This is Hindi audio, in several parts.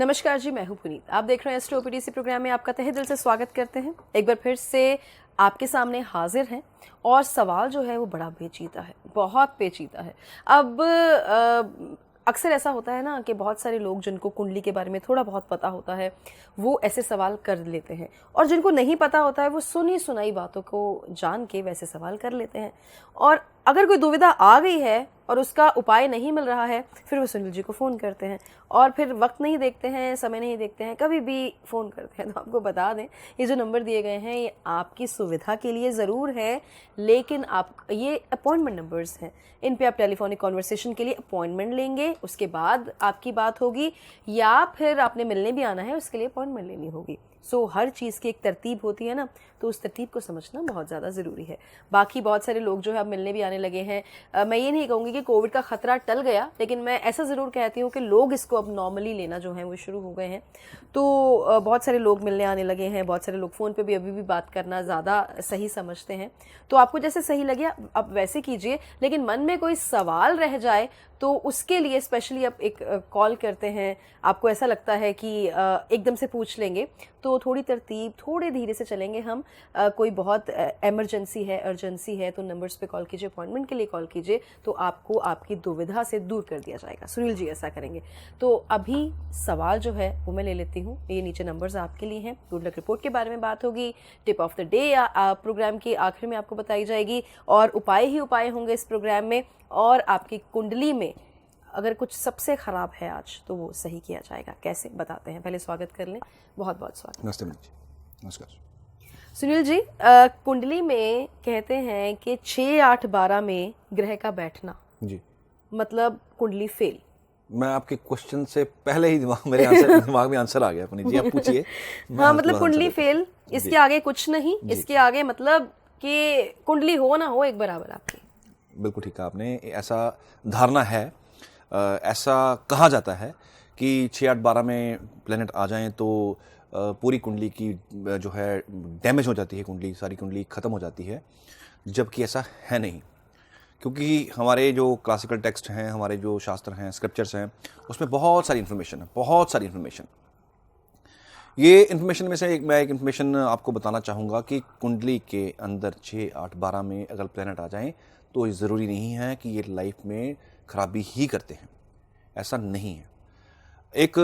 नमस्कार जी, मैं हूं पुनीत। आप देख रहे हैं एस्ट्रो ओपीडीसी प्रोग्राम में आपका तहे दिल से स्वागत करते हैं। एक बार फिर से आपके सामने हाजिर हैं और सवाल जो है वो बड़ा पेचीदा है, बहुत पेचीदा है। अब अक्सर ऐसा होता है ना कि बहुत सारे लोग जिनको कुंडली के बारे में थोड़ा बहुत पता होता है वो ऐसे सवाल कर लेते हैं, और जिनको नहीं पता होता है वो सुनी सुनाई बातों को जान के वैसे सवाल कर लेते हैं। और अगर कोई दुविधा आ गई है और उसका उपाय नहीं मिल रहा है, फिर वो सुनील जी को फ़ोन करते हैं और फिर वक्त नहीं देखते हैं, समय नहीं देखते हैं, कभी भी फ़ोन करते हैं। तो आपको बता दें, ये जो नंबर दिए गए हैं ये आपकी सुविधा के लिए ज़रूर है, लेकिन आप ये अपॉइंटमेंट नंबर्स हैं। इन पे आप टेलीफोनिक कॉन्वर्सेशन के लिए अपॉइंटमेंट लेंगे, उसके बाद आपकी बात होगी, या फिर आपने मिलने भी आना है उसके लिए अपॉइंटमेंट लेनी होगी। सो हर चीज़ की एक तरतीब होती है ना, तो उस तरतीब को समझना बहुत ज़्यादा ज़रूरी है। बाकी बहुत सारे लोग जो है अब मिलने भी आने लगे हैं। मैं ये नहीं कहूँगी कि कोविड का ख़तरा टल गया, लेकिन मैं ऐसा ज़रूर कहती हूँ कि लोग इसको अब नॉर्मली लेना जो है वो शुरू हो गए हैं। तो बहुत सारे लोग मिलने आने लगे हैं, बहुत सारे लोग फ़ोन पे भी अभी भी बात करना ज़्यादा सही समझते हैं। तो आपको जैसे सही लगे आप वैसे कीजिए, लेकिन मन में कोई सवाल रह जाए तो उसके लिए स्पेशली आप एक कॉल करते हैं, आपको ऐसा लगता है कि एकदम से पूछ लेंगे, तो थोड़ी तरतीब, थोड़े धीरे से चलेंगे हम। कोई बहुत इमरजेंसी है, अर्जेंसी है, तो नंबर्स पे कॉल कीजिए, अपॉइंटमेंट के लिए कॉल कीजिए, तो आपको आपकी दुविधा से दूर कर दिया जाएगा। सुनील जी ऐसा करेंगे। तो अभी सवाल जो है वो मैं ले लेती हूँ। ये नीचे नंबर्स आपके लिए हैं। गुड लक रिपोर्ट के बारे में बात होगी, tip of the day program के आखिर में आपको बताई जाएगी, और उपाय ही उपाय होंगे इस प्रोग्राम में। और आपकी कुंडली में अगर कुछ सबसे खराब है आज, तो वो सही किया जाएगा। कैसे बताते हैं, पहले स्वागत कर लें। बहुत बहुत स्वागत। नमस्ते जी। नमस्कार सुनील जी, कुंडली में कहते हैं कि 6, 8, 12 में ग्रह का बैठना जी, मतलब कुंडली फेल। मैं आपके क्वेश्चन से पहले ही दिमाग में आंसर आ गया अपनी। जी, आप पूछिए। हाँ, मतलब कुंडली फेल, इसके आगे कुछ नहीं, इसके आगे मतलब कि कुंडली हो ना हो एक बराबर आपकी। बिल्कुल ठीक है आपने। ऐसा धारणा है, ऐसा कहा जाता है कि 6, 8, 12 में प्लेनेट आ जाएं तो पूरी कुंडली की जो है डैमेज हो जाती है, कुंडली, सारी कुंडली ख़त्म हो जाती है, जबकि ऐसा है नहीं। क्योंकि हमारे जो क्लासिकल टेक्स्ट हैं, हमारे जो शास्त्र हैं, स्क्रिप्चर्स हैं, उसमें बहुत सारी इन्फॉर्मेशन है, बहुत सारी इन्फॉर्मेशन। ये इन्फॉर्मेशन में से मैं एक इन्फॉर्मेशन आपको बताना चाहूँगा कि कुंडली के अंदर 6, 8, 12 में अगर प्लेनेट आ जाएं तो ज़रूरी नहीं है कि ये लाइफ में खराबी ही करते हैं, ऐसा नहीं है। एक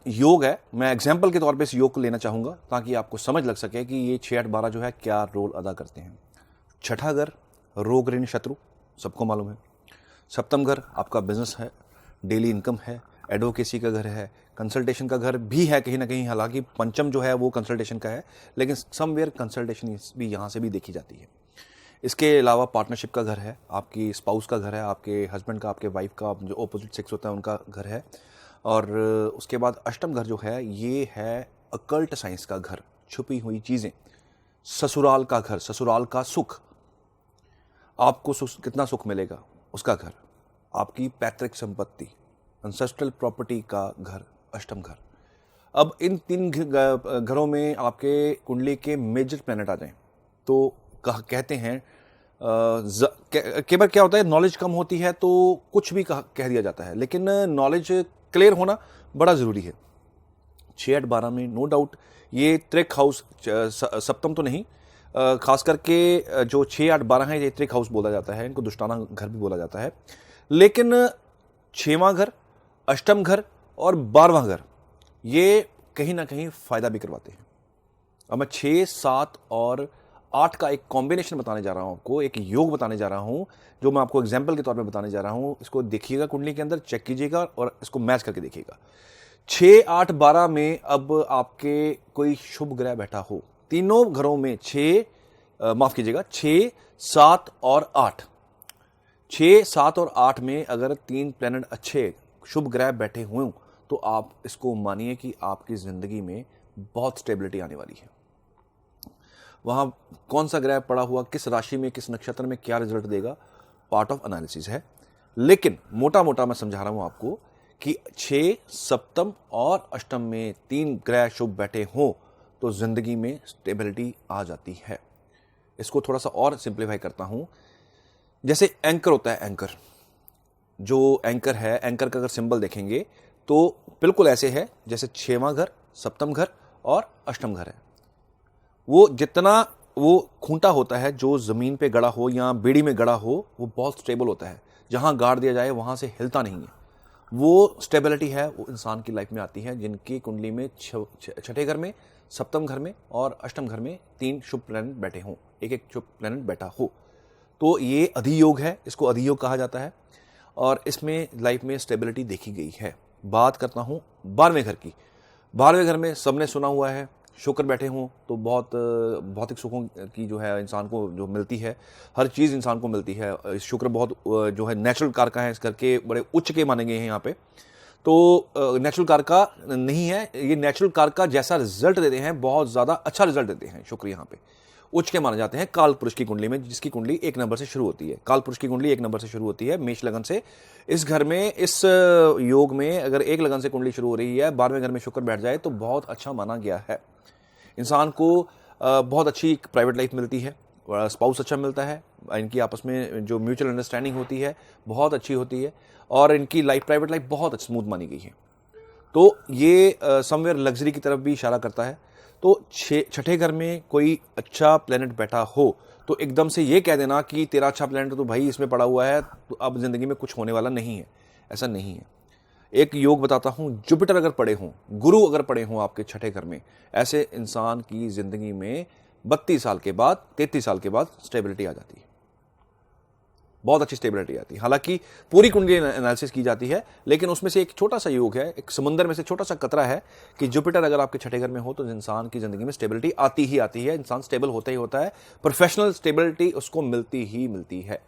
योग है, मैं एग्जाम्पल के तौर पे इस योग को लेना चाहूँगा ताकि आपको समझ लग सके कि ये 6, 8, 12 जो है क्या रोल अदा करते हैं। छठा घर रोग ऋण शत्रु, सबको मालूम है। सप्तम घर आपका बिजनेस है, डेली इनकम है, एडवोकेसी का घर है, कंसल्टेशन का घर भी है कहीं ना कहीं। हालांकि पंचम जो है वो कंसल्टेशन का है, लेकिन समवेयर कंसल्टेशन भी यहाँ से भी देखी जाती है। इसके अलावा पार्टनरशिप का घर है, आपकी स्पाउस का घर है, आपके हस्बैंड का, आपके वाइफ का, जो ऑपोजिट सेक्स होता है उनका घर है। और उसके बाद अष्टम घर जो है ये है अकल्ट साइंस का घर, छुपी हुई चीज़ें। ससुराल का घर, ससुराल का सुख, आपको कितना सुख मिलेगा उसका घर। आपकी पैतृक संपत्ति, एंसेस्ट्रल प्रॉपर्टी का घर, अष्टम घर। अब इन 3 घरों में आपके कुंडली के मेजर प्लैनेट आ जाएं तो कहते हैं कई बार क्या होता है, नॉलेज कम होती है तो कुछ भी कह दिया जाता है, लेकिन नॉलेज क्लियर होना बड़ा ज़रूरी है। 6, 8, 12 में नो डाउट ये त्रिक हाउस, सप्तम तो नहीं, खास करके जो 6, 8, 12 है ये त्रिक हाउस बोला जाता है, इनको दुष्टाना घर भी बोला जाता है। लेकिन 6वां घर, अष्टम घर और 12वां घर ये कहीं ना कहीं फायदा भी करवाते हैं। अब मैं 6, 7 और 8 का एक कॉम्बिनेशन बताने जा रहा हूं आपको, एक योग बताने जा रहा हूं, जो मैं आपको एग्जाम्पल के तौर पे बताने जा रहा हूं। इसको देखिएगा, कुंडली के अंदर चेक कीजिएगा और इसको मैच करके देखिएगा। 6, 8, 12 में अब आपके कोई शुभ ग्रह बैठा हो, तीनों घरों में 6, माफ कीजिएगा, 6, 7 और 8, 6, 7 और 8 में अगर 3 प्लैनेट अच्छे शुभ ग्रह बैठे हुए हों तो आप इसको मानिए कि आपकी जिंदगी में बहुत स्टेबिलिटी आने वाली है। वहां कौन सा ग्रह पड़ा हुआ, किस राशि में, किस नक्षत्र में क्या रिजल्ट देगा, पार्ट ऑफ एनालिसिस है। लेकिन मोटा मोटा मैं समझा रहा हूं आपको कि 6, सप्तम और अष्टम में 3 ग्रह शुभ बैठे हों तो जिंदगी में स्टेबिलिटी आ जाती है। इसको थोड़ा सा और सिंप्लीफाई करता हूं। जैसे एंकर होता है, एंकर जो एंकर है, एंकर का अगर सिंबल देखेंगे तो बिल्कुल ऐसे है जैसे 6वां घर, सप्तम घर और अष्टम घर है। वो जितना वो खूंटा होता है जो जमीन पे गड़ा हो या बेड़ी में गड़ा हो, वो बहुत स्टेबल होता है। जहां गाड़ दिया जाए वहां से हिलता नहीं है। वो स्टेबिलिटी है, वो इंसान की लाइफ में आती है जिनकी कुंडली में छठे घर में, सप्तम घर में और अष्टम घर में 3 शुभ प्लैनेट बैठे हों, एक एक शुभ प्लैनेट बैठा हो। तो ये अधियोग है, इसको अधियोग कहा जाता है और इसमें लाइफ में स्टेबिलिटी देखी गई है। बात करता हूँ 12वें घर की। 12वें घर में सबने सुना हुआ है शुक्र बैठे हों तो बहुत भौतिक सुखों की जो है इंसान को जो मिलती है, हर चीज़ इंसान को मिलती है। शुक्र बहुत जो है नेचुरल कारक है, इस करके बड़े उच्च के माने गए हैं यहाँ पे। तो नेचुरल कारका नहीं है, ये नेचुरल कारका जैसा रिजल्ट देते हैं, बहुत ज़्यादा अच्छा रिजल्ट देते हैं शुक्र यहाँ पे। उच्च के माने जाते हैं काल पुरुष की कुंडली में, जिसकी कुंडली 1 नंबर से शुरू होती है। काल पुरुष की कुंडली 1 नंबर से शुरू होती है, मेष लगन से। इस घर में, इस योग में अगर 1 लगन से कुंडली शुरू हो रही है, 12वें घर में शुक्र बैठ जाए तो बहुत अच्छा माना गया है। इंसान को बहुत अच्छी प्राइवेट लाइफ मिलती है, स्पाउस अच्छा मिलता है, इनकी आपस में जो म्यूचुअल अंडरस्टैंडिंग होती है बहुत अच्छी होती है और इनकी लाइफ, प्राइवेट लाइफ बहुत स्मूथ मानी गई है। तो ये समवेयर लग्जरी की तरफ भी इशारा करता है। तो छठे घर में कोई अच्छा प्लेनेट बैठा हो तो एकदम से ये कह देना कि तेरा अच्छा प्लेनेट तो भाई इसमें पड़ा हुआ है तो अब जिंदगी में कुछ होने वाला नहीं है, ऐसा नहीं है। एक योग बताता हूं, जुपिटर अगर पड़े हों, गुरु अगर पड़े हों आपके छठे घर में, ऐसे इंसान की जिंदगी में 32 साल के बाद, 33 साल के बाद स्टेबिलिटी आ जाती है, बहुत अच्छी स्टेबिलिटी आती है। हालांकि पूरी कुंडली एनालिसिस की जाती है, लेकिन उसमें से एक छोटा सा योग है, एक समुंदर में से छोटा सा कतरा है कि जुपिटर अगर आपके छठे घर में हो तो इंसान की जिंदगी में स्टेबिलिटी आती ही आती है। इंसान स्टेबल होता ही होता है, प्रोफेशनल स्टेबिलिटी उसको मिलती ही मिलती है।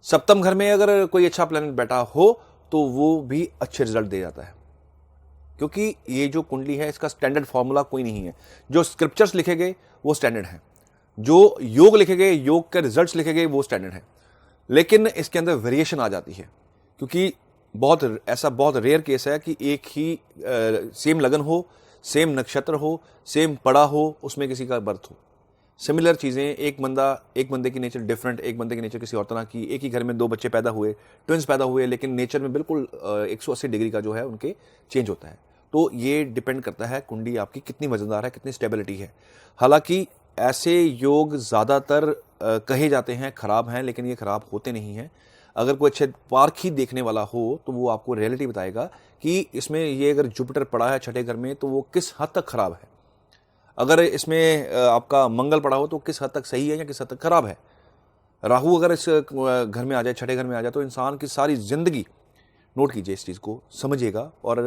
सप्तम घर में अगर कोई अच्छा प्लैनेट बैठा हो तो वो भी अच्छे रिजल्ट दे जाता है, क्योंकि ये जो कुंडली है इसका स्टैंडर्ड फॉर्मूला कोई नहीं है। जो स्क्रिप्चर्स लिखे गए वो स्टैंडर्ड है, जो योग लिखे गए, योग के रिजल्ट्स लिखे गए वो स्टैंडर्ड है, लेकिन इसके अंदर वेरिएशन आ जाती है। क्योंकि बहुत रेयर केस है कि एक ही सेम लगन हो, सेम नक्षत्र हो, सेम पड़ा हो, उसमें किसी का बर्थ हो। सिमिलर चीज़ें, एक बंदे की नेचर डिफरेंट, एक बंदे की नेचर किसी और तरह की, एक ही घर में 2 बच्चे पैदा हुए, ट्विंस पैदा हुए, लेकिन नेचर में बिल्कुल 180 डिग्री का जो है उनके चेंज होता है। तो ये डिपेंड करता है कुंडली आपकी कितनी वजनदार है, कितनी स्टेबिलिटी है। हालांकि ऐसे योग ज़्यादातर कहे जाते हैं खराब हैं, लेकिन ये खराब होते नहीं हैं। अगर कोई अच्छे पारखी देखने वाला हो तो वो आपको रियलिटी बताएगा कि इसमें ये अगर जुपिटर पड़ा है छठे घर में तो वो किस हद तक खराब है। अगर इसमें आपका मंगल पड़ा हो तो किस हद तक सही है या किस हद तक खराब है। राहु अगर इस घर में आ जाए, छठे घर में आ जाए, तो इंसान की सारी जिंदगी, नोट कीजिए इस चीज़ को, समझिएगा और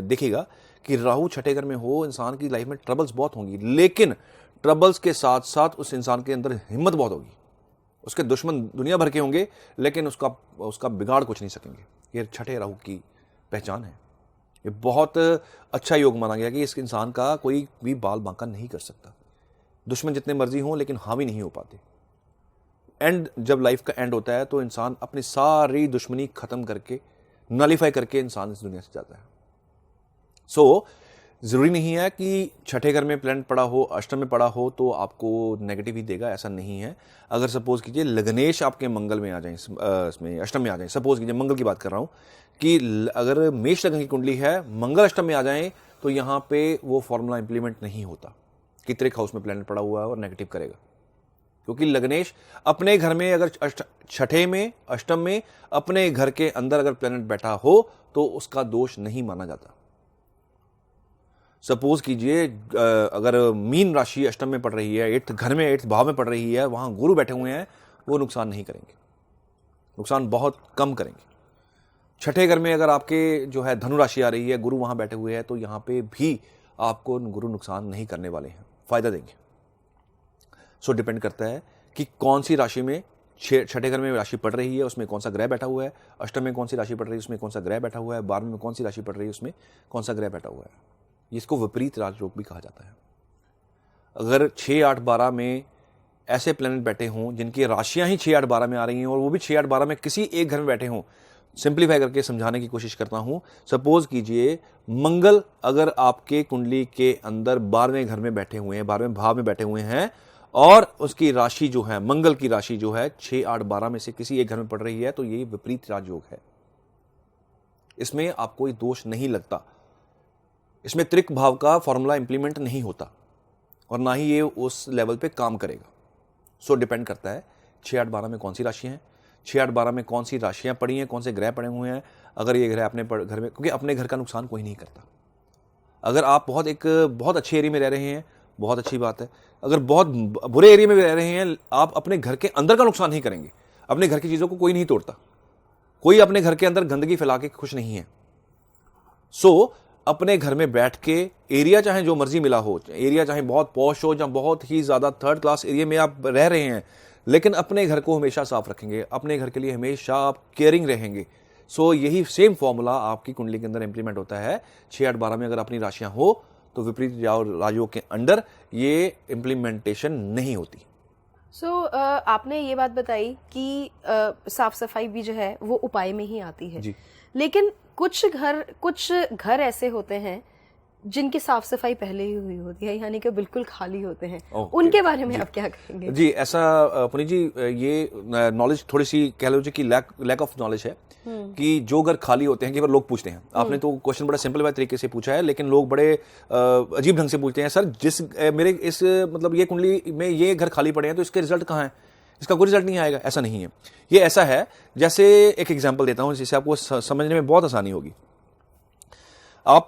देखिएगा कि राहु छठे घर में हो, इंसान की लाइफ में ट्रबल्स बहुत होंगी, लेकिन ट्रबल्स के साथ साथ उस इंसान के अंदर हिम्मत बहुत होगी। उसके दुश्मन दुनिया भर के होंगे, लेकिन उसका बिगाड़ कुछ नहीं सकेंगे। ये छठे राहु की पहचान है। ये बहुत अच्छा योग माना गया कि इस इंसान का कोई भी बाल बांका नहीं कर सकता। दुश्मन जितने मर्जी हों, लेकिन हावी नहीं हो पाते। एंड जब लाइफ का एंड होता है तो इंसान अपनी सारी दुश्मनी खत्म करके, नलीफाई करके इंसान इस दुनिया से जाता है। सो जरूरी नहीं है कि छठे घर में प्लैनेट पड़ा हो, अष्टम में पड़ा हो तो आपको नेगेटिव ही देगा, ऐसा नहीं है। अगर सपोज कीजिए लग्नेश आपके मंगल में आ जाए, इसमें अष्टम में आ जाए, सपोज कीजिए मंगल की बात कर रहा हूं कि अगर मेष लग्न की कुंडली है, मंगल अष्टम में आ जाए तो यहां पे वो फॉर्मूला इंप्लीमेंट नहीं होता कि त्रिक हाउस में प्लैनेट पड़ा हुआ है और नेगेटिव करेगा। क्योंकि लग्नेश अपने घर में अगर छठे में, अष्टम में, अपने घर के अंदर अगर प्लैनेट बैठा हो तो उसका दोष नहीं माना जाता। सपोज कीजिए अगर मीन राशि अष्टम में पड़ रही है, 8th घर में, 8th भाव में पड़ रही है, वहां गुरु बैठे हुए हैं, वो नुकसान नहीं करेंगे, नुकसान बहुत कम करेंगे। छठे घर में अगर आपके जो है धनु राशि आ रही है, गुरु वहां बैठे हुए हैं, तो यहां पे भी आपको गुरु नुकसान नहीं करने वाले हैं, फायदा देंगे। सो डिपेंड करता है कि कौन सी राशि में, छठे घर में राशि पड़ रही है उसमें कौन सा ग्रह बैठा हुआ है, अष्टम में कौन सी राशि पड़ रही है उसमें कौन सा ग्रह बैठा हुआ है, 12वें में कौन सी राशि पड़ रही है उसमें कौन सा ग्रह बैठा हुआ है। इसको विपरीत राजयोग भी कहा जाता है। अगर 6, 8, 12 में ऐसे प्लैनेट बैठे हों जिनकी राशियां ही 6, 8, 12 में आ रही हैं और वो भी 6, 8, 12 में किसी एक घर में बैठे हों, सिंप्लीफाई करके समझाने की कोशिश करता हूं। सपोज कीजिए मंगल अगर आपके कुंडली के अंदर 12वें घर में बैठे हुए हैं, 12वें भाव में बैठे हुए हैं और उसकी राशि जो है, मंगल की राशि जो है 6, 8, 12 में से किसी एक घर में पड़ रही है, तो यही विपरीत राजयोग है। इसमें आपको कोई दोष नहीं लगता। इसमें त्रिक भाव का फॉर्मूला इंप्लीमेंट नहीं होता और ना ही ये उस लेवल पे काम करेगा। सो डिपेंड करता है 6, 8, 12 में कौन सी राशियां हैं, 6, 8, 12 में कौन सी राशियां पड़ी हैं, कौन से ग्रह पड़े हुए हैं। अगर ये ग्रह अपने घर में, क्योंकि अपने घर का नुकसान कोई नहीं करता। अगर आप बहुत अच्छे एरिया में रह रहे हैं, बहुत अच्छी बात है। अगर बहुत बुरे एरिया में रह रहे हैं, आप अपने घर के अंदर का नुकसान नहीं करेंगे। अपने घर की चीज़ों को कोई नहीं तोड़ता, कोई अपने घर के अंदर गंदगी फैला के खुश नहीं है। सो अपने घर में बैठ के, एरिया चाहे जो मर्जी मिला हो, एरिया चाहे बहुत पॉश हो या बहुत ही ज़्यादा थर्ड क्लास एरिया में आप रह रहे हैं, लेकिन अपने घर को हमेशा साफ रखेंगे, अपने घर के लिए हमेशा आप केयरिंग रहेंगे। सो यही सेम फॉर्मूला आपकी कुंडली के अंदर इंप्लीमेंट होता है। 6, 8, 12 में अगर अपनी राशियां हो तो विपरीत राजयोग के अंडर ये इंप्लीमेंटेशन नहीं होती। आपने ये बात बताई कि साफ सफाई भी जो है वो उपाय में ही आती है जी। लेकिन कुछ घर ऐसे होते हैं जिनकी साफ सफाई पहले ही हुई होती है, यानी कि बिल्कुल खाली होते हैं। उनके बारे में आप क्या कहेंगे? जी, ऐसा पुनीत जी, ये नॉलेज थोड़ी सी कह लो जी कि लैक ऑफ नॉलेज है कि जो घर खाली होते हैं, कि लोग पूछते हैं, आपने तो क्वेश्चन बड़ा सिंपल तरीके से पूछा है, लेकिन लोग बड़े अजीब ढंग से पूछते हैं, सर मेरे इस मतलब ये कुंडली में ये घर खाली पड़े हैं तो इसके रिजल्ट कहाँ है, इसका कोई रिजल्ट नहीं आएगा। ऐसा नहीं है। ये ऐसा है, जैसे एक एग्जाम्पल देता हूँ जिससे आपको समझने में बहुत आसानी होगी। आप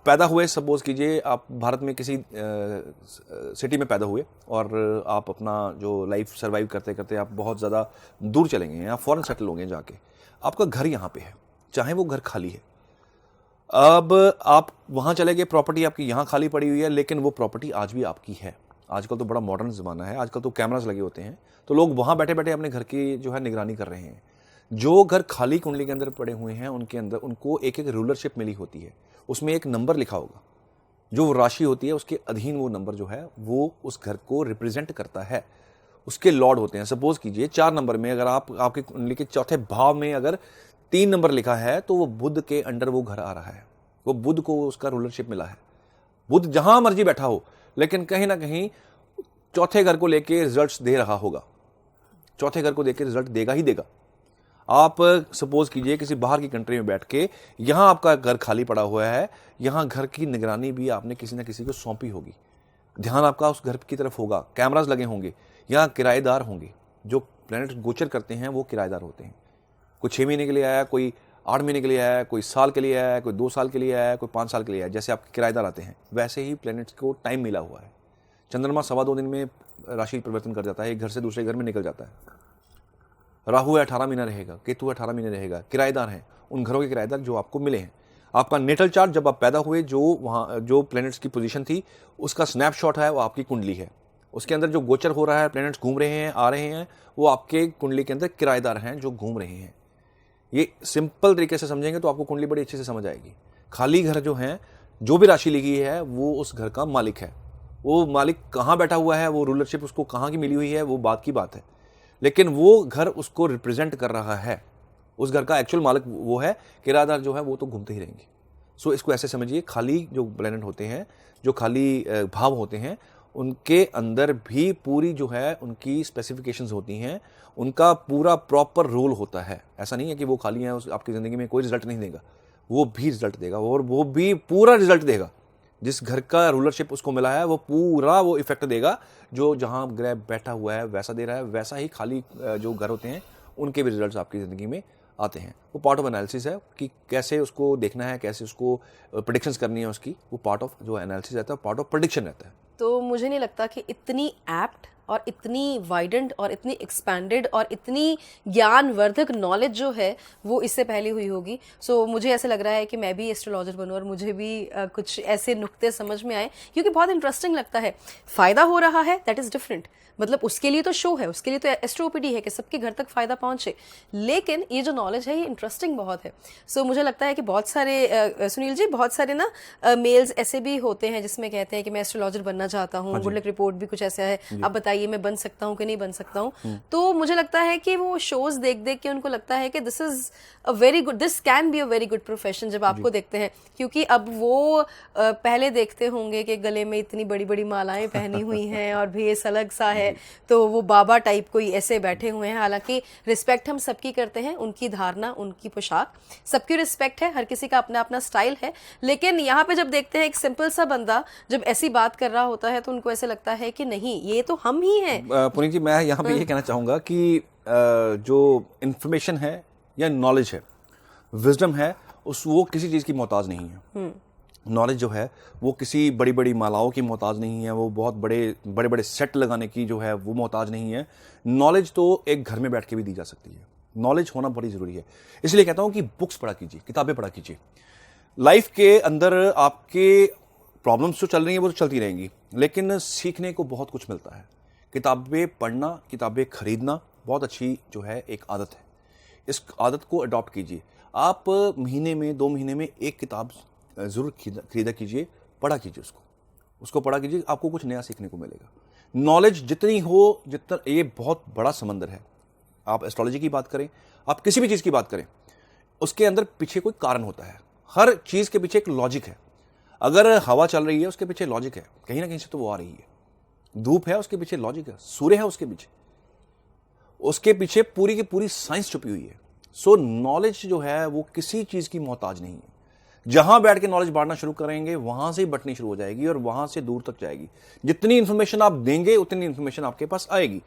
पैदा हुए, सपोज कीजिए आप भारत में किसी सिटी में पैदा हुए और आप अपना जो लाइफ सर्वाइव करते करते आप बहुत ज़्यादा दूर चले गए हैं, आप फॉरेन सेटल हो गए जाके, आपका घर यहाँ पे है, चाहे वो घर खाली है। अब आप वहाँ चले गए, प्रॉपर्टी आपकी यहाँ खाली पड़ी हुई है, लेकिन वो प्रॉपर्टी आज भी आपकी है। आजकल तो बड़ा मॉडर्न ज़माना है, आजकल तो कैमरास लगे होते हैं, तो लोग वहाँ बैठे बैठे अपने घर की जो है निगरानी कर रहे हैं। जो घर खाली कुंडली के अंदर पड़े हुए हैं उनके अंदर उनको एक एक रूलरशिप मिली होती है, उसमें एक नंबर लिखा होगा, जो राशि होती है उसके अधीन वो नंबर जो है वो उस घर को रिप्रेजेंट करता है, उसके लॉर्ड होते हैं। सपोज कीजिए 4 नंबर में अगर आपकी कुंडली के चौथे भाव में अगर 3 नंबर लिखा है तो वो बुध के अंडर वो घर आ रहा है, वो बुध को उसका रूलरशिप मिला है। बुध जहां मर्जी बैठा हो, लेकिन कहीं ना कहीं चौथे घर को लेके रिजल्ट्स दे रहा होगा, चौथे घर को देके रिजल्ट देगा ही देगा। आप सपोज कीजिए किसी बाहर की कंट्री में बैठ के यहाँ आपका घर खाली पड़ा हुआ है, यहाँ घर की निगरानी भी आपने किसी न किसी को सौंपी होगी, ध्यान आपका उस घर की तरफ होगा, कैमरास लगे होंगे, यहाँ किराएदार होंगे। जो प्लैनेट गोचर करते हैं वो किराएदार होते हैं। कोई 6 महीने के लिए आया, कोई 8 महीने के लिए आया, कोई साल के लिए आया, कोई 2 साल के लिए आया, कोई 5 साल के लिए आया। जैसे आपके किराएदार आते हैं वैसे ही प्लैनेट्स को टाइम मिला हुआ है। चंद्रमा 2.25 दिन में राशि परिवर्तन कर जाता है, एक घर से दूसरे घर में निकल जाता है। राहु 18 महीना रहेगा, केतु 18 महीने रहेगा। किराएदार हैं उन घरों के किराएदार जो आपको मिले हैं। आपका नेटल चार्ट जब आप पैदा हुए, जो वहाँ जो प्लैनेट्स की पोजीशन थी उसका स्नैपशॉट है, वो आपकी कुंडली है। उसके अंदर जो गोचर हो रहा है, प्लैनेट्स घूम रहे हैं, आ रहे हैं, वो आपके कुंडली के अंदर किराएदार हैं जो घूम रहे हैं। ये सिंपल तरीके से समझेंगे तो आपको कुंडली बड़ी अच्छे से समझ आएगी। खाली घर जो है, जो भी राशि लिखी है वो उस घर का मालिक है। वो मालिक कहाँ बैठा हुआ है, वो रूलरशिप उसको कहाँ की मिली हुई है, वो बात की बात है, लेकिन वो घर उसको रिप्रेजेंट कर रहा है। उस घर का एक्चुअल मालिक वो है, किराएदार जो है वो तो घूमते ही रहेंगे। सो इसको ऐसे समझिए, खाली जो प्लैनेट होते हैं, जो खाली भाव होते हैं, उनके अंदर भी पूरी जो है उनकी स्पेसिफिकेशंस होती हैं, उनका पूरा प्रॉपर रोल होता है। ऐसा नहीं है कि वो खाली हैं, आपकी ज़िंदगी में कोई रिजल्ट नहीं देगा, वो भी रिजल्ट देगा, और वो भी पूरा रिजल्ट देगा। जिस घर का रूलरशिप उसको मिला है वो पूरा वो इफेक्ट देगा। जो जहां ग्रह बैठा हुआ है वैसा दे रहा है, वैसा ही खाली जो घर होते हैं उनके भी रिजल्ट्स आपकी ज़िंदगी में आते हैं। वो पार्ट ऑफ एनालिसिस है कि कैसे उसको देखना है, कैसे उसको प्रेडिक्शंस करनी है उसकी। वो पार्ट ऑफ जो एनालिसिस रहता है, पार्ट ऑफ प्रेडिक्शन रहता है। तो मुझे नहीं लगता कि इतनी एप्ट और इतनी वाइडेंड और इतनी एक्सपैंडेड और इतनी ज्ञानवर्धक नॉलेज जो है वो इससे पहले हुई होगी। सो मुझे ऐसे लग रहा है कि मैं भी एस्ट्रोलॉजर बनूं और मुझे भी कुछ ऐसे नुक्ते समझ में आए, क्योंकि बहुत इंटरेस्टिंग लगता है। फ़ायदा हो रहा है, दैट इज़ डिफरेंट, मतलब उसके लिए तो शो है, उसके लिए तो एस्ट्रोपीडी है कि सबके घर तक फ़ायदा पहुंचे, लेकिन ये जो नॉलेज है ये इंटरेस्टिंग बहुत है। सो मुझे लगता है कि बहुत सारे सुनील जी, बहुत सारे ना मेल्स ऐसे भी होते हैं जिसमें कहते हैं कि मैं एस्ट्रोलॉजर बनना चाहता हूँ, गुड लक रिपोर्ट भी कुछ ऐसा है, आप बताइए ये मैं बन सकता हूँ कि नहीं बन सकता हूँ। तो मुझे लगता है कि वो शोज देख देख के उनको लगता है कि this is a very good, this can be a very good profession जब आपको देखते हैं, क्योंकि अब वो पहले देखते होंगे कि गले में इतनी बड़ी बड़ी मालाएं पहनी हुई हैं और भेस अलग सा है, तो वो बाबा टाइप कोई ऐसे बैठे हुए हैं। हालांकि रिस्पेक्ट हम सबकी करते हैं, उनकी धारणा, उनकी पोशाक, सबकी रिस्पेक्ट है, हर किसी का अपना अपना स्टाइल है। लेकिन यहाँ पे जब देखते हैं एक सिंपल सा बंदा जब ऐसी बात कर रहा होता है तो उनको ऐसे लगता है कि नहीं, ये तो हम ही हैं। पुनीत जी, मैं यहाँ पे ये कहना चाहूँगा कि जो इन्फॉर्मेशन है या नॉलेज है, विजडम है, वो किसी चीज़ की मोहताज नहीं है। नॉलेज जो है वो किसी बड़ी बड़ी मालाओं की मोहताज नहीं है, वो बहुत बड़े बड़े बड़े सेट लगाने की जो है वो मोहताज नहीं है। नॉलेज तो एक घर में बैठ के भी दी जा सकती है। नॉलेज होना बड़ी ज़रूरी है, इसलिए कहता हूँ कि बुक्स पढ़ा कीजिए, किताबें पढ़ा कीजिए। लाइफ के अंदर आपके प्रॉब्लम्स जो चल रही हैं वो तो चलती रहेंगी, लेकिन सीखने को बहुत कुछ मिलता है। किताबें पढ़ना, किताबें खरीदना बहुत अच्छी जो है एक आदत है। इस आदत को अडॉप्ट कीजिए। आप महीने में 2 महीने में एक किताब ज़रूर खरीदा कीजिए, पढ़ा कीजिए, उसको पढ़ा कीजिए, आपको कुछ नया सीखने को मिलेगा। नॉलेज जितनी हो, जितना, ये बहुत बड़ा समंदर है। आप एस्ट्रोलॉजी की बात करें, आप किसी भी चीज़ की बात करें, उसके अंदर पीछे कोई कारण होता है। हर चीज़ के पीछे एक लॉजिक है। अगर हवा चल रही है उसके पीछे लॉजिक है, कहीं ना कहीं से तो वो आ रही है। धूप है उसके पीछे लॉजिक है, सूर्य है उसके पीछे पूरी की पूरी साइंस छुपी हुई है। सो नॉलेज जो है वो किसी चीज़ की मोहताज नहीं है। जहां बैठ के नॉलेज बांटना शुरू करेंगे वहां से ही बटनी शुरू हो जाएगी और वहां से दूर तक जाएगी। जितनी इंफॉर्मेशन आप देंगे उतनी इंफॉर्मेशन आपके पास आएगी।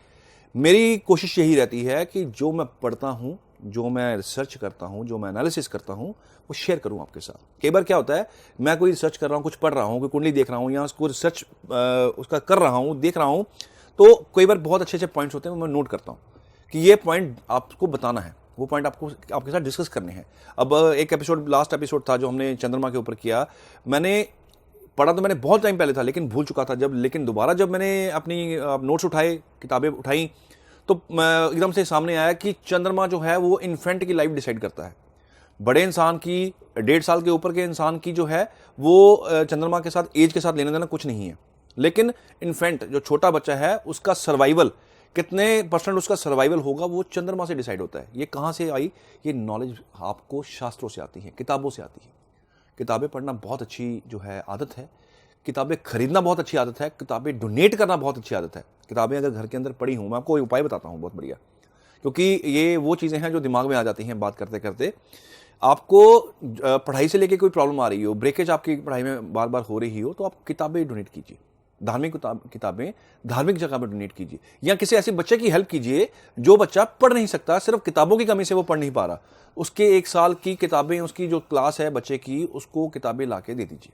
मेरी कोशिश यही रहती है कि जो मैं पढ़ता हूं, जो मैं रिसर्च करता हूं, जो मैं एनालिसिस करता हूं, वो शेयर करूं आपके साथ। कई बार क्या होता है, मैं कोई रिसर्च कर रहा हूं, कुछ पढ़ रहा हूं, कोई कुंडली देख रहा हूं या उसको रिसर्च उसका कर रहा हूं, देख रहा हूं, तो कई बार बहुत अच्छे अच्छे पॉइंट्स होते हैं, मैं नोट करता हूं कि ये पॉइंट आपको बताना है, वो पॉइंट आपको आपके साथ डिस्कस करने हैं। अब एक एपिसोड, लास्ट एपिसोड था जो हमने चंद्रमा के ऊपर किया, मैंने पढ़ा तो मैंने बहुत टाइम पहले था लेकिन भूल चुका था लेकिन दोबारा जब मैंने अपनी नोट्स उठाए, किताबें उठाई, तो एकदम से सामने आया कि चंद्रमा जो है वो इन्फेंट की लाइफ डिसाइड करता है। बड़े इंसान की, 1.5 साल के ऊपर के इंसान की जो है वो चंद्रमा के साथ, एज के साथ लेने देना कुछ नहीं है। लेकिन इन्फेंट, जो छोटा बच्चा है, उसका सर्वाइवल, कितने % उसका सर्वाइवल होगा, वो चंद्रमा से डिसाइड होता है। ये कहाँ से आई? ये नॉलेज आपको शास्त्रों से आती है, किताबों से आती है। किताबें पढ़ना बहुत अच्छी जो है आदत है। किताबें खरीदना बहुत अच्छी आदत है। किताबें डोनेट करना बहुत अच्छी आदत है। किताबें अगर घर के अंदर पड़ी हूँ, मैं आपको एक उपाय बताता हूँ बहुत बढ़िया, क्योंकि ये वो चीज़ें हैं जो दिमाग में आ जाती हैं बात करते करते। आपको पढ़ाई से लेके कोई प्रॉब्लम आ रही हो, ब्रेकेज आपकी पढ़ाई में बार बार हो रही हो, तो आप किताबें डोनेट कीजिए। धार्मिक किताबें धार्मिक जगह पर डोनेट कीजिए, या किसी ऐसे बच्चे की हेल्प कीजिए जो बच्चा पढ़ नहीं सकता, सिर्फ किताबों की कमी से वो पढ़ नहीं पा रहा। उसके 1 साल की किताबें, उसकी जो क्लास है बच्चे की, उसको किताबें ला के दे दीजिए।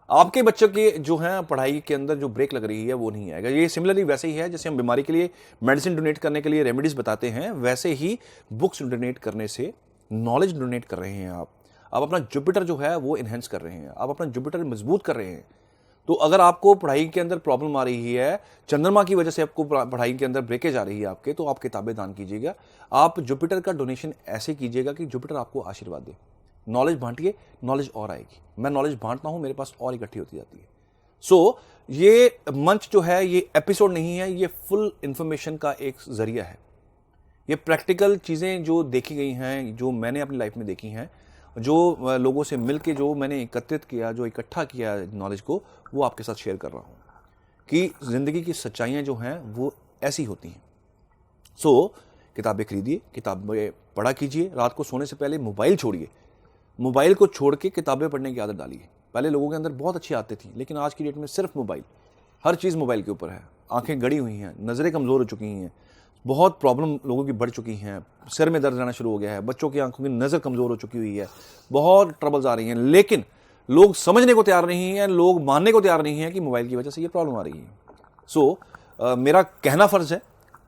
आपके बच्चों के जो है पढ़ाई के अंदर जो ब्रेक लग रही है वो नहीं आएगा। ये सिमिलरली वैसे ही है जैसे हम बीमारी के लिए मेडिसिन डोनेट करने के लिए रेमेडीज बताते हैं, वैसे ही बुक्स डोनेट करने से नॉलेज डोनेट कर रहे हैं आप अपना जुपिटर जो है वो इनहेंस कर रहे हैं, आप अपना जुपिटर मजबूत कर रहे हैं। तो अगर आपको पढ़ाई के अंदर प्रॉब्लम आ रही है, चंद्रमा की वजह से आपको पढ़ाई के अंदर ब्रेकेज आ रही है आपके, तो आप किताबें दान कीजिएगा। आप जुपिटर का डोनेशन ऐसे कीजिएगा कि जुपिटर आपको आशीर्वाद दे। नॉलेज बांटिए, नॉलेज और आएगी। मैं नॉलेज बांटता हूं, मेरे पास और इकट्ठी होती जाती है। सो ये मंच जो है, ये एपिसोड नहीं है, ये फुल इंफॉर्मेशन का एक जरिया है। ये प्रैक्टिकल चीज़ें जो देखी गई हैं, जो मैंने अपनी लाइफ में देखी हैं, जो लोगों से मिलके जो मैंने एकत्रित किया, जो इकट्ठा किया नॉलेज को, वो आपके साथ शेयर कर रहा हूँ कि ज़िंदगी की सच्चाइयाँ जो हैं वो ऐसी होती हैं। सो किताबें खरीदिए, किताबें पढ़ा कीजिए। रात को सोने से पहले मोबाइल छोड़िए, मोबाइल को छोड़ के किताबें पढ़ने की आदत डालिए। पहले लोगों के अंदर बहुत अच्छी आदतें थी, लेकिन आज की डेट में सिर्फ मोबाइल, हर चीज़ मोबाइल के ऊपर है। आंखें गड़ी हुई हैं, नज़रें कमज़ोर हो चुकी हैं, बहुत प्रॉब्लम लोगों की बढ़ चुकी हैं, सिर में दर्द रहना शुरू हो गया है, बच्चों की आंखों की नज़र कमज़ोर हो चुकी हुई है, बहुत ट्रबल्स आ रही हैं। लेकिन लोग समझने को तैयार नहीं हैं, लोग मानने को तैयार नहीं हैं कि मोबाइल की वजह से ये प्रॉब्लम आ रही है। सो मेरा कहना फ़र्ज़ है,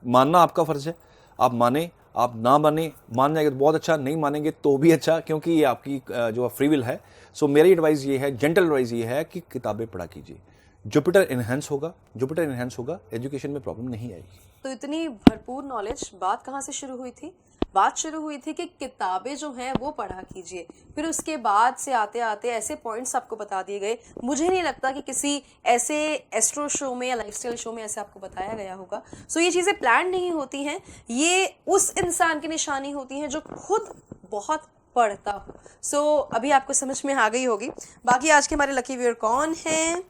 मानना आपका फ़र्ज़ है। आप माने, आप ना माने, मान जाएंगे तो बहुत अच्छा, नहीं मानेंगे तो भी अच्छा, क्योंकि ये आपकी जो फ्री विल है। सो मेरी एडवाइस ये है, जेंटल एडवाइस ये है कि किताबें पढ़ा कीजिए। जुपिटर इनहेंस होगा, एजुकेशन में प्रॉब्लम नहीं आएगी। तो इतनी भरपूर नॉलेज, बात कहाँ से शुरू हुई थी? बात शुरू हुई थी कि किताबें जो हैं वो पढ़ा कीजिए, फिर उसके बाद से आते आते ऐसे पॉइंट्स आपको बता दिए गए, मुझे नहीं लगता कि किसी ऐसे एस्ट्रो शो में या लाइफस्टाइल शो में ऐसे आपको बताया गया होगा। सो ये चीज़ें प्लान नहीं होती हैं, ये उस इंसान की निशानी होती हैं जो खुद बहुत पढ़ता हो। सो अभी आपको समझ में आ गई होगी। बाकी आज के हमारे लकी व्यूअर कौन हैं?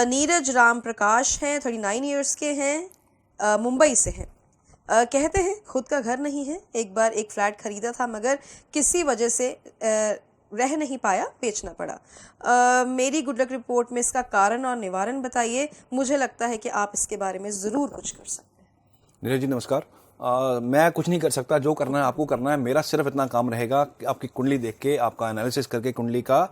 नीरज राम प्रकाश हैं, 39 ईयर्स के हैं, मुंबई से हैं। कहते हैं खुद का घर नहीं है, एक बार एक फ्लैट खरीदा था मगर किसी वजह से रह नहीं पाया, बेचना पड़ा। मेरी गुड लक रिपोर्ट में इसका कारण और निवारण बताइए, मुझे लगता है कि आप इसके बारे में ज़रूर कुछ कर सकते हैं। नीरज जी नमस्कार। मैं कुछ नहीं कर सकता, जो करना है आपको करना है। मेरा सिर्फ इतना काम रहेगा कि आपकी कुंडली देख के, आपका एनालिसिस करके कुंडली का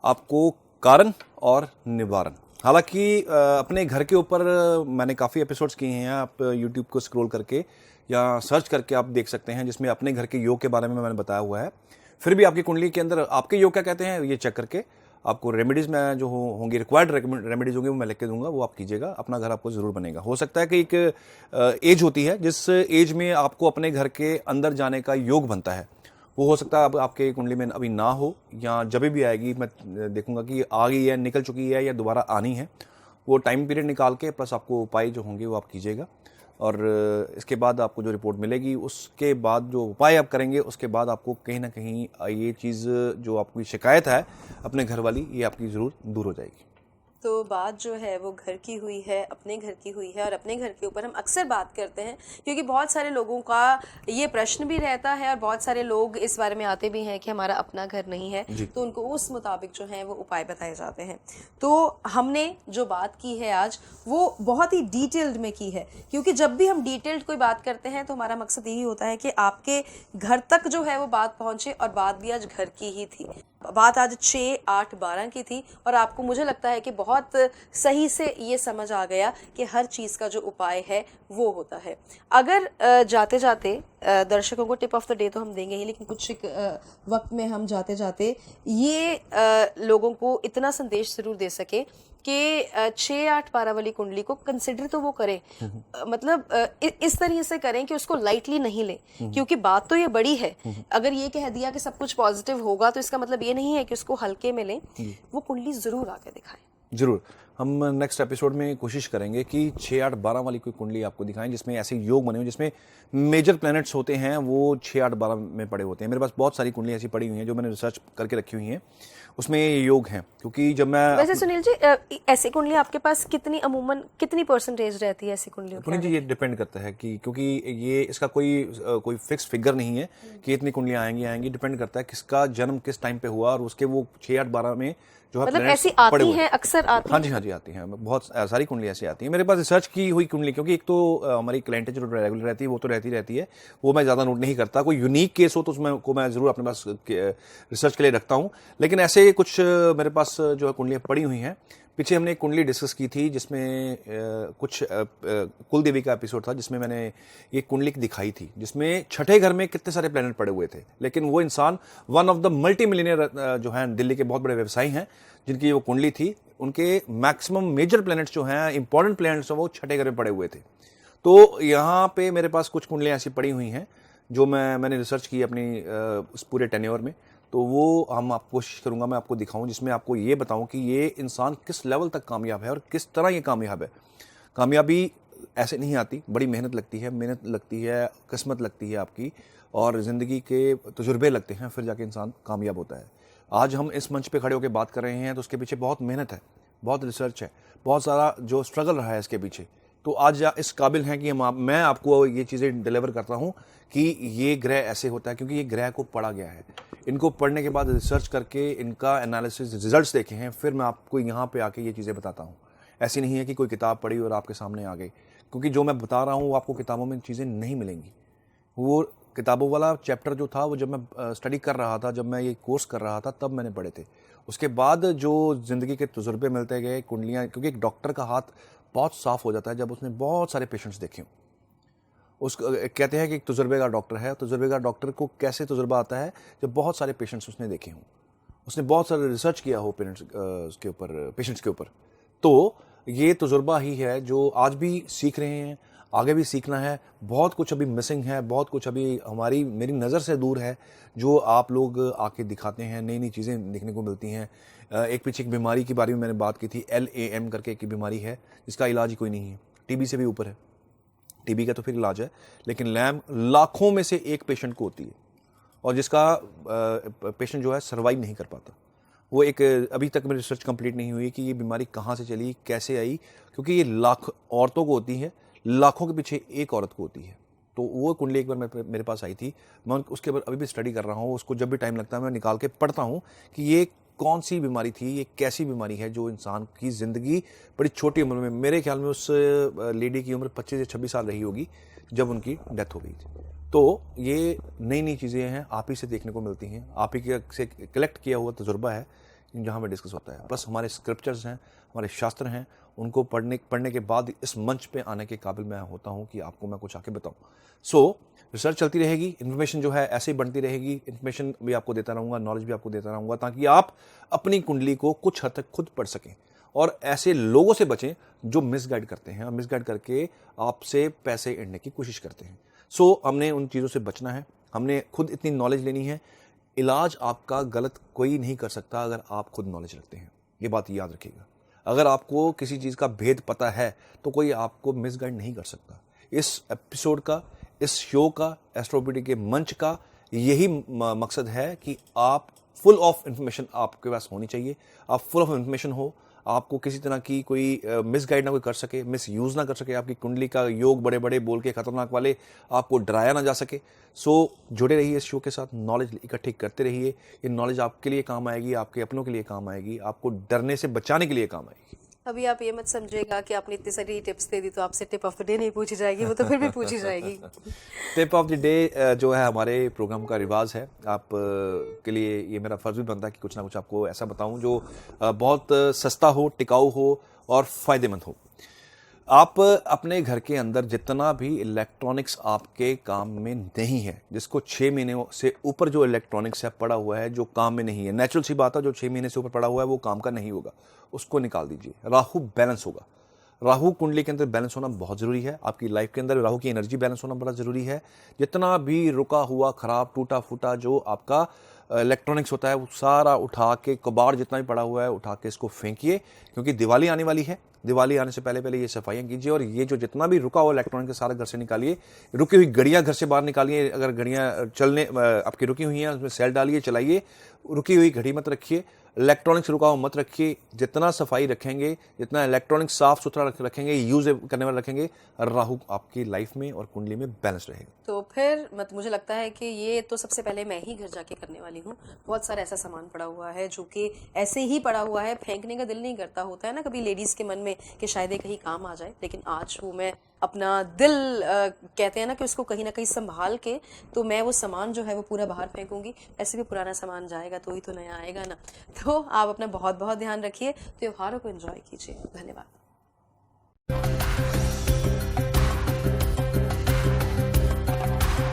आपको कारण और निवारण। हालांकि अपने घर के ऊपर मैंने काफ़ी एपिसोड्स किए हैं, आप यूट्यूब को स्क्रॉल करके या सर्च करके आप देख सकते हैं, जिसमें अपने घर के योग के बारे में मैंने बताया हुआ है। फिर भी आपकी कुंडली के अंदर आपके योग क्या कहते हैं ये चेक करके आपको रेमेडीज में जो होंगी, रिक्वायर्ड रेमेडीज होंगी, वो मैं लिख के दूंगा, वो आप कीजिएगा। अपना घर आपको जरूर बनेगा। हो सकता है कि एक एज होती है जिस एज में आपको अपने घर के अंदर जाने का योग बनता है, वो हो सकता है अब आपके कुंडली में अभी ना हो, या जब भी आएगी मैं देखूंगा कि आ गई है, निकल चुकी है या दोबारा आनी है। वो टाइम पीरियड निकाल के प्लस आपको उपाय जो होंगे वो आप कीजिएगा, और इसके बाद आपको जो रिपोर्ट मिलेगी उसके बाद जो उपाय आप करेंगे उसके बाद आपको कहीं ना कहीं ये चीज़ जो आपकी शिकायत है अपने घर वाली, ये आपकी ज़रूर दूर हो जाएगी। तो बात जो है वो घर की हुई है, अपने घर की हुई है, और अपने घर के ऊपर हम अक्सर बात करते हैं क्योंकि बहुत सारे लोगों का ये प्रश्न भी रहता है और बहुत सारे लोग इस बारे में आते भी हैं कि हमारा अपना घर नहीं है, तो उनको उस मुताबिक जो है वो उपाय बताए जाते हैं। तो हमने जो बात की है आज वो बहुत ही डिटेल्ड में की है, क्योंकि जब भी हम डिटेल्ड कोई बात करते हैं तो हमारा मकसद यही होता है कि आपके घर तक जो है वो बात पहुंचे, और बात भी आज घर की ही थी। बात आज 6, 8, 12 की थी, और आपको मुझे लगता है कि बहुत सही से ये समझ आ गया कि हर चीज़ का जो उपाय है वो होता है। अगर जाते जाते दर्शकों को टिप ऑफ द डे तो हम देंगे ही, लेकिन कुछ वक्त में हम जाते जाते ये लोगों को इतना संदेश जरूर दे सके कि 6, 8, 12 वाली कुंडली को कंसिडर तो वो करें, मतलब इस तरीके से करें कि उसको लाइटली नहीं लें, क्योंकि बात तो ये बड़ी है। अगर ये कह दिया कि सब कुछ पॉजिटिव होगा तो इसका मतलब ये नहीं है कि उसको हल्के में लें, वो कुंडली जरूर आके दिखाएं। जरूर हम नेक्स्ट एपिसोड में कोशिश करेंगे कि 6, 8, 12 वाली कोई कुंडली आपको दिखाएं जिसमें ऐसे योग बने हो, जिसमें मेजर प्लैनेट्स होते हैं वो 6, 8, 12 में पड़े होते हैं। मेरे पास बहुत सारी कुंडली ऐसी पड़ी हुई हैं जो मैंने रिसर्च करके रखी हुई हैं, उसमें ये योग हैं। क्योंकि जब मैं वैसे सुनील जी, ऐसी कुंडली आपके पास अमूमन कितनी परसेंटेज रहती है ऐसी कुंडलियों की? जी ये डिपेंड करता है कि क्योंकि ये इसका कोई फिक्स फिगर नहीं है कि इतनी कुंडलियां आएंगी। डिपेंड करता है किसका जन्म किस टाइम पे हुआ और उसके वो 6, 8, 12 में जो है मतलब ऐसी आती हैं, अक्सर आती हैं। हाँ जी आती हैं। बहुत सारी कुंडली ऐसी आती हैं मेरे पास रिसर्च की हुई कुंडली, क्योंकि एक तो हमारी क्लाइंट जो रेगुलर रहती है वो तो रहती है, वो मैं ज़्यादा नोट नहीं करता। कोई यूनिक केस हो तो उसमें को मैं ज़रूर अपने पास रिसर्च के लिए रखता हूँ, लेकिन ऐसे कुछ मेरे पास जो है कुंडलियाँ पड़ी हुई हैं। पीछे हमने एक कुंडली डिस्कस की थी जिसमें कुछ कुल देवी का एपिसोड था, जिसमें मैंने ये कुंडली दिखाई थी जिसमें छठे घर में कितने सारे प्लैनेट पड़े हुए थे, लेकिन वो इंसान one of the multi millionaire जो है दिल्ली के बहुत बड़े व्यवसायी हैं जिनकी वो कुंडली थी, उनके मैक्सिमम मेजर प्लैनेट्स जो हैं, इंपॉर्टेंट प्लैनेट्स वो छठे घर में पड़े हुए थे। तो यहाँ पे मेरे पास कुछ कुंडलियाँ ऐसी पड़ी हुई हैं जो मैंने रिसर्च की अपनी उस पूरे टेन्योर में, तो वो हम आप कोशिश करूंगा मैं आपको दिखाऊं, जिसमें आपको ये बताऊं कि ये इंसान किस लेवल तक कामयाब है और किस तरह ये कामयाब है। कामयाबी ऐसे नहीं आती, बड़ी मेहनत लगती है, किस्मत लगती है आपकी, और ज़िंदगी के तजुर्बे लगते हैं, फिर जाके इंसान कामयाब होता है। आज हम इस मंच पे खड़े होकर बात कर रहे हैं तो उसके पीछे बहुत मेहनत है, बहुत रिसर्च है, बहुत सारा जो स्ट्रगल रहा है इसके पीछे। तो आज इस काबिल हैं कि मैं आपको ये चीज़ें डिलीवर करता हूँ कि ये ग्रह ऐसे होता है, क्योंकि ये ग्रह को पढ़ा गया है। इनको पढ़ने के बाद रिसर्च करके इनका एनालिसिस रिजल्ट्स देखे हैं, फिर मैं आपको यहाँ पे आके ये चीज़ें बताता हूँ। ऐसी नहीं है कि कोई किताब पढ़ी और आपके सामने आ गई, क्योंकि जो मैं बता रहा हूँ वो आपको किताबों में चीज़ें नहीं मिलेंगी। वो किताबों वाला चैप्टर जो था वो जब मैं स्टडी कर रहा था, जब मैं ये कोर्स कर रहा था, तब मैंने पढ़े थे। उसके बाद जो ज़िंदगी के तजुर्बे मिलते गए, कुंडलियाँ, क्योंकि एक डॉक्टर का हाथ बहुत साफ हो जाता है जब उसने बहुत सारे पेशेंट्स देखे। कहते हैं कि एक तजुर्बे का डॉक्टर है, तजुर्बे का डॉक्टर को कैसे तजुर्बा आता है जब बहुत सारे पेशेंट्स उसने देखे हों, उसने बहुत सारे रिसर्च किया हो पेशेंट्स के ऊपर। तो ये तजुर्बा ही है जो आज भी सीख रहे हैं, आगे भी सीखना है, बहुत कुछ अभी मिसिंग है, बहुत कुछ अभी मेरी नज़र से दूर है, जो आप लोग आके दिखाते हैं, नई नई चीज़ें देखने को मिलती हैं। एक पीछे एक बीमारी के बारे में मैंने बात की थी, LAM करके एक बीमारी है जिसका इलाज ही कोई नहीं है, टीबी से भी ऊपर है। टीबी का तो फिर इलाज है, लेकिन लैम लाखों में से एक पेशेंट को होती है और जिसका पेशेंट जो है सर्वाइव नहीं कर पाता। वो एक अभी तक मेरी रिसर्च कंप्लीट नहीं हुई कि ये बीमारी कहाँ से चली, कैसे आई, क्योंकि ये लाख औरतों को होती है, लाखों के पीछे एक औरत को होती है। तो वो कुंडली एक बार मेरे पास आई थी, मैं उसके ऊपर अभी भी स्टडी कर रहा हूँ, उसको जब भी टाइम लगता है मैं निकाल के पढ़ता हूँ कि ये कौन सी बीमारी थी, ये कैसी बीमारी है जो इंसान की ज़िंदगी बड़ी छोटी उम्र में, मेरे ख्याल में उस लेडी की उम्र 25 से 26 साल रही होगी जब उनकी डेथ हो गई थी। तो ये नई नई चीज़ें हैं, आप ही से देखने को मिलती हैं, आप ही से कलेक्ट किया हुआ तजुर्बा है जहाँ पे डिस्कस होता है। प्लस हमारे स्क्रिप्चर्स हैं, हमारे शास्त्र हैं, उनको पढ़ने के बाद इस मंच पे आने के काबिल मैं होता हूँ कि आपको मैं कुछ आके बताऊँ। सो रिसर्च चलती रहेगी, इन्फॉर्मेशन जो है ऐसे ही बढ़ती रहेगी, इन्फॉर्मेशन भी आपको देता रहूँगा, नॉलेज भी आपको देता रहूँगा, ताकि आप अपनी कुंडली को कुछ हद तक खुद पढ़ सकें और ऐसे लोगों से बचें जो मिसगाइड करते हैं और मिसगाइड करके आपसे पैसे एड़ने की कोशिश करते हैं। सो हमने उन चीज़ों से बचना है, हमने खुद इतनी नॉलेज लेनी है। इलाज आपका गलत कोई नहीं कर सकता अगर आप खुद नॉलेज रखते हैं, ये बात याद रखिएगा। अगर आपको किसी चीज़ का भेद पता है तो कोई आपको मिसगाइड नहीं कर सकता। इस एपिसोड का, इस शो का, एस्ट्रोपीडी के मंच का यही मकसद है कि आप फुल ऑफ इंफॉर्मेशन आपके पास होनी चाहिए, आप फुल ऑफ इंफॉर्मेशन हो, आपको किसी तरह की कोई मिसगाइड ना कोई कर सके, मिस यूज़ ना कर सके, आपकी कुंडली का योग बड़े बड़े बोल के खतरनाक वाले आपको डराया ना जा सके। सो जुड़े रहिए इस शो के साथ, नॉलेज इकट्ठी करते रहिए। ये नॉलेज आपके लिए काम आएगी, आपके अपनों के लिए काम आएगी, आपको डरने से बचाने के लिए काम आएगी। अभी आप ये मत समझिएगा कि आपने इतनी सारी टिप्स दे दी तो आपसे टिप ऑफ द डे नहीं पूछी जाएगी, वो तो फिर भी पूछी जाएगी। टिप ऑफ द डे जो है हमारे प्रोग्राम का रिवाज है, आप के लिए ये मेरा फर्ज भी बनता है कि कुछ ना कुछ आपको ऐसा बताऊं जो बहुत सस्ता हो, टिकाऊ हो और फायदेमंद हो। आप अपने घर के अंदर जितना भी इलेक्ट्रॉनिक्स आपके काम में नहीं है, जिसको 6 महीने से ऊपर जो इलेक्ट्रॉनिक्स है पड़ा हुआ है, जो काम में नहीं है, नेचुरल सी बात है, जो 6 महीने से ऊपर पड़ा हुआ है वो काम का नहीं होगा, उसको निकाल दीजिए। राहु बैलेंस होगा, राहु कुंडली के अंदर बैलेंस होना बहुत ज़रूरी है। आपकी लाइफ के अंदर राहु की एनर्जी बैलेंस होना बड़ा ज़रूरी है। जितना भी रुका हुआ, खराब, टूटा फूटा जो आपका इलेक्ट्रॉनिक्स होता है वो सारा उठा के, कबाड़ जितना भी पड़ा हुआ है उठा के इसको फेंकिए, क्योंकि दिवाली आने वाली है। दिवाली आने से पहले पहले ये सफाइयाँ कीजिए और ये जो जितना भी रुका हुआ इलेक्ट्रॉनिक है सारा घर से निकालिए। रुकी हुई घड़ियाँ घर से बाहर निकालिए, अगर घड़ियाँ चलने आपकी रुकी हुई हैं उसमें सेल डालिए, चलाइए। रुकी हुई घड़ी मत रखिए, इलेक्ट्रॉनिक्स रुका हुआ मत रखिए। जितना सफाई रखेंगे, जितना इलेक्ट्रॉनिक्स साफ सुथरा रखेंगे, यूज करने वाले रखेंगे, राहु आपकी लाइफ में और कुंडली में बैलेंस रहेगा। तो फिर मुझे लगता है कि ये तो सबसे पहले मैं ही घर जाके करने वाली हूँ। बहुत सारा ऐसा सामान पड़ा हुआ है जो कि ऐसे ही पड़ा हुआ है, फेंकने का दिल नहीं करता। होता है ना कभी लेडीज के मन में कि शायद ये कहीं काम आ जाए, लेकिन आज वो मैं अपना दिल कहते हैं ना कि उसको कहीं ना कहीं संभाल के तो मैं वो सामान जो है वो पूरा बाहर फेंकूंगी। ऐसे भी पुराना सामान जाएगा तो ही तो नया आएगा ना। तो आप अपना बहुत बहुत ध्यान रखिए, त्योहारों को एंजॉय कीजिए। धन्यवाद।